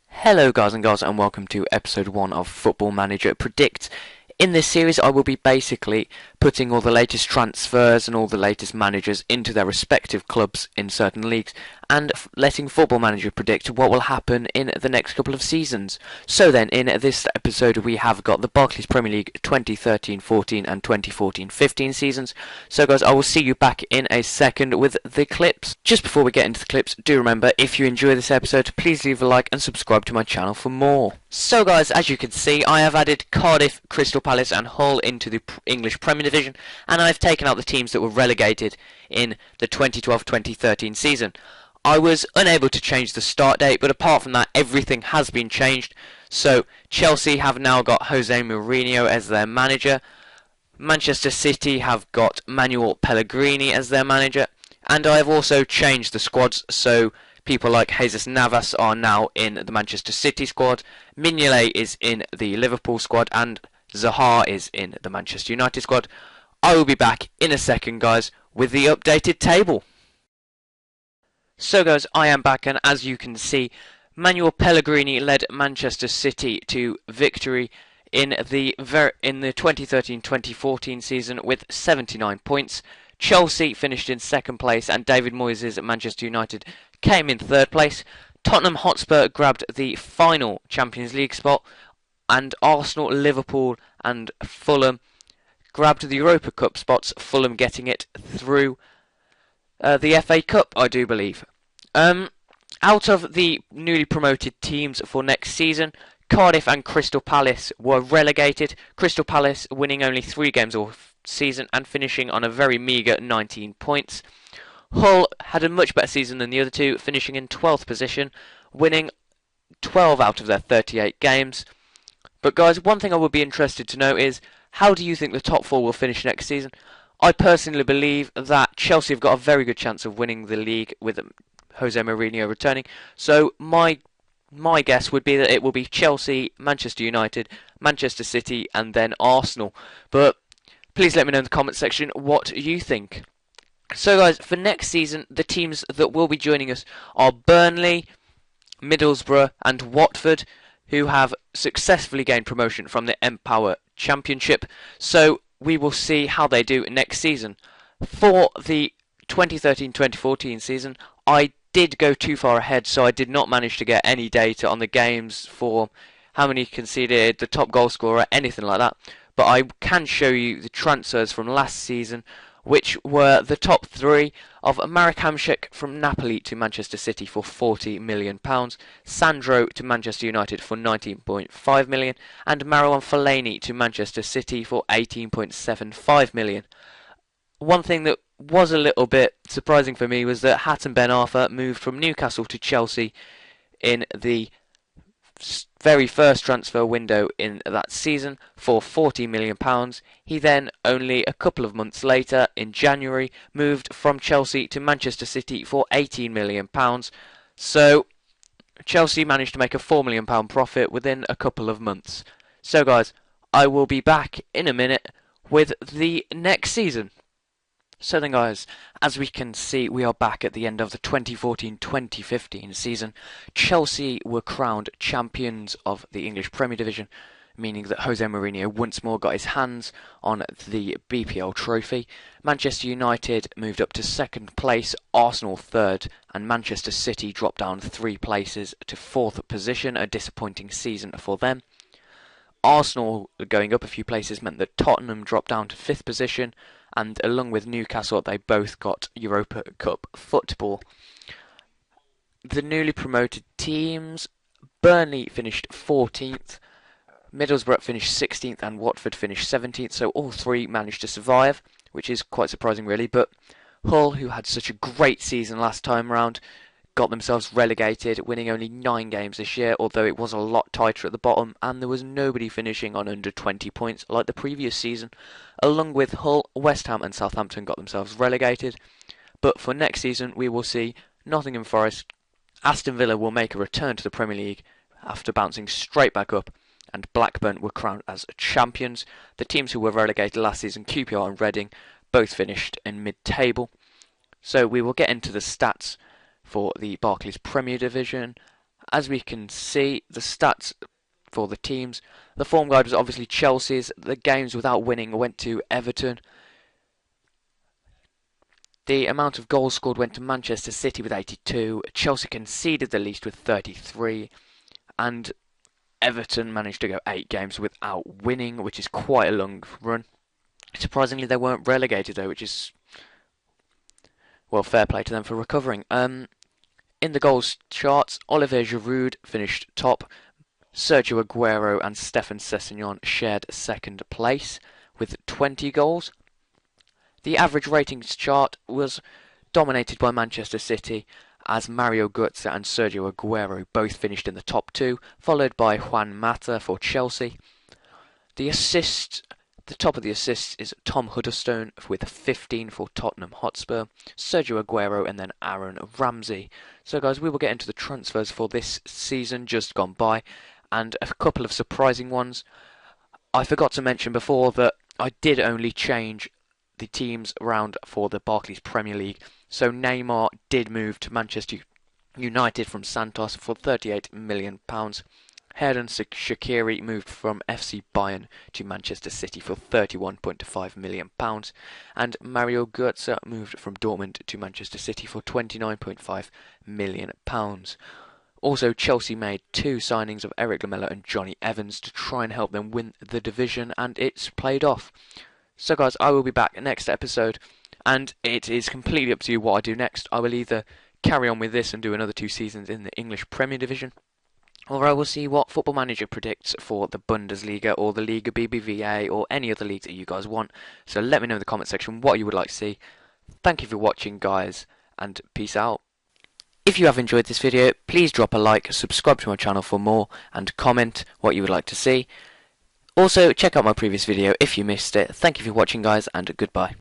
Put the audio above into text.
Hello guys and girls, and welcome to episode 1 of Football Manager Predict. In this series I will be basically putting all the latest transfers and all the latest managers into their respective clubs in certain leagues and letting Football Manager predict what will happen in the next couple of seasons. So then, in this episode we have got the Barclays Premier League 2013-14 and 2014-15 seasons. So guys, I will see you back in a second with the clips. Just before we get into the clips, do remember, if you enjoy this episode, please leave a like and subscribe to my channel for more. So guys, as you can see, I have added Cardiff, Crystal Palace and Hull into the English Premier Division, and I've taken out the teams that were relegated in the 2012-2013 season. I was unable to change the start date, but apart from that, everything has been changed. So Chelsea have now got Jose Mourinho as their manager. Manchester City have got Manuel Pellegrini as their manager, and I have also changed the squads, so people like Jesus Navas are now in the Manchester City squad, Mignolet is in the Liverpool squad, and Zaha is in the Manchester United squad. I will be back in a second, guys, with the updated table. So guys, I am back, and as you can see, Manuel Pellegrini led Manchester City to victory in the 2013-2014 season with 79 points. Chelsea finished in second place, and David Moyes' Manchester United came in third place. Tottenham Hotspur grabbed the final Champions League spot, and Arsenal, Liverpool and Fulham grabbed the Europa Cup spots, Fulham getting it through the FA Cup, I do believe. Out of the newly promoted teams for next season, Cardiff and Crystal Palace were relegated. Crystal Palace winning only 3 games all season and finishing on a very meagre 19 points. Hull had a much better season than the other two, finishing in 12th position, winning 12 out of their 38 games. But guys, one thing I would be interested to know is, how do you think the top 4 will finish next season? I personally believe that Chelsea have got a very good chance of winning the league with Jose Mourinho returning. So my guess would be that it will be Chelsea, Manchester United, Manchester City and then Arsenal. But please let me know in the comment section what you think. So guys, for next season, the teams that will be joining us are Burnley, Middlesbrough and Watford, who have successfully gained promotion from the Empower Championship. So we will see how they do next season. For the 2013-2014 season, I did go too far ahead, so I did not manage to get any data on the games for how many conceded, the top goal scorer, anything like that. But I can show you the transfers from last season, which were the top 3 of Marek Hamšík from Napoli to Manchester City for £40 million, Sandro to Manchester United for £19.5 million, and Marouane Fellaini to Manchester City for £18.75 million. One thing that was a little bit surprising for me was that Hatem Ben Arfa moved from Newcastle to Chelsea in the very first transfer window in that season for £40 million. He then, only a couple of months later, in January, moved from Chelsea to Manchester City for £18 million. So Chelsea managed to make a £4 million profit within a couple of months. So guys, I will be back in a minute with the next season. So then guys, as we can see, we are back at the end of the 2014-2015 season. Chelsea were crowned champions of the English Premier Division, meaning that Jose Mourinho once more got his hands on the BPL trophy. Manchester United moved up to second place, Arsenal third, and Manchester City dropped down 3 places to 4th position, a disappointing season for them. Arsenal going up a few places meant that Tottenham dropped down to 5th position, and along with Newcastle, they both got Europa Cup football. The newly promoted teams, Burnley finished 14th, Middlesbrough finished 16th, and Watford finished 17th, so all 3 managed to survive, which is quite surprising really. But Hull, who had such a great season last time round, got themselves relegated, winning only 9 games this year, although it was a lot tighter at the bottom, and there was nobody finishing on under 20 points like the previous season. Along with Hull, West Ham and Southampton got themselves relegated. But for next season, we will see Nottingham Forest, Aston Villa will make a return to the Premier League after bouncing straight back up, and Blackburn were crowned as champions. The teams who were relegated last season, QPR and Reading, both finished in mid-table. So we will get into the stats for the Barclays Premier Division. As we can see, the stats for the teams, the form guide was obviously Chelsea's. The games without winning went to Everton. The amount of goals scored went to Manchester City with 82. Chelsea conceded the least with 33. And Everton managed to go 8 games without winning, which is quite a long run. Surprisingly, they weren't relegated though, which is, well, fair play to them for recovering. In the goals charts, Olivier Giroud finished top. Sergio Aguero and Stefan Sessegnon shared second place with 20 goals. The average ratings chart was dominated by Manchester City, as Mario Götze and Sergio Aguero both finished in the top 2, followed by Juan Mata for Chelsea. The top of the assists is Tom Huddlestone with 15 for Tottenham Hotspur, Sergio Aguero and then Aaron Ramsey. So guys, we will get into the transfers for this season just gone by, and a couple of surprising ones. I forgot to mention before that I did only change the teams around for the Barclays Premier League. So Neymar did move to Manchester United from Santos for £38 million. Xherdan Shaqiri moved from FC Bayern to Manchester City for £31.5 million. And Mario Götze moved from Dortmund to Manchester City for £29.5 million. Also, Chelsea made 2 signings of Eric Lamela and Johnny Evans to try and help them win the division, and it's played off. So guys, I will be back next episode, and it is completely up to you what I do next. I will either carry on with this and do another 2 seasons in the English Premier Division, or I will see what Football Manager predicts for the Bundesliga or the Liga BBVA or any other leagues that you guys want. So let me know in the comment section what you would like to see. Thank you for watching, guys, and peace out. If you have enjoyed this video, please drop a like, subscribe to my channel for more, and comment what you would like to see. Also, check out my previous video if you missed it. Thank you for watching, guys, and goodbye.